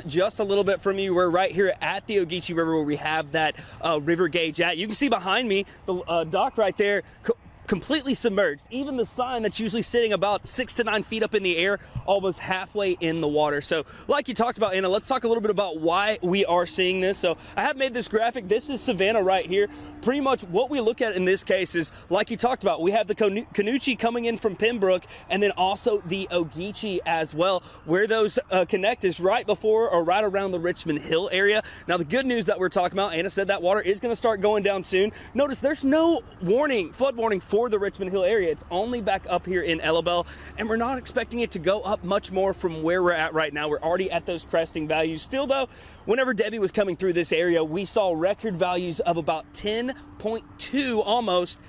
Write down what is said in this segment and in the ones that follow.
Just a little bit from you, we're right here at the Ogeechee River where we have that river gauge at. You can see behind me the dock right there, completely submerged. Even the sign that's usually sitting about 6 to 9 feet up in the air, almost halfway in the water. So like you talked about, Anna, let's talk a little bit about why we are seeing this. So I have made this graphic. This is Savannah right here. Pretty much what we look at in this case is, like you talked about, we have the Canoochee coming in from Pembroke, and then also the Ogeechee as well. Where those connect is right before or right around the Richmond Hill area. Now the good news that we're talking about, Anna said that water is going to start going down soon. Notice there's no warning, flood warning for the Richmond Hill area. It's only back up here in Ellabelle, and we're not expecting it to go up much more from where we're at right now. We're already at those cresting values. Still though, whenever Debbie was coming through this area, we saw record values of about 10.2 almost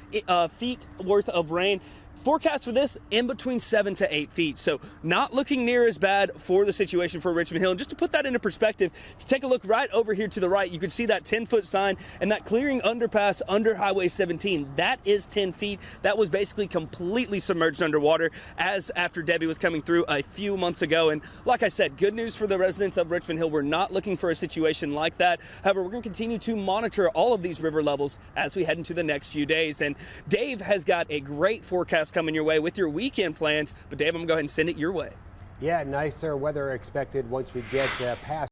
feet worth of rain. Forecast for this in between 7 to 8 feet. So not looking near as bad for the situation for Richmond Hill. And just to put that into perspective, if you take a look right over here to the right, you can see that 10-foot sign and that clearing underpass under Highway 17. That is 10 feet. That was basically completely submerged underwater as after Debbie was coming through a few months ago. And like I said, good news for the residents of Richmond Hill. We're not looking for a situation like that. However, we're going to continue to monitor all of these river levels as we head into the next few days. And Dave has got a great forecast coming your way with your weekend plans. But Dave, I'm going to go ahead and send it your way. Yeah, nicer weather expected once we get past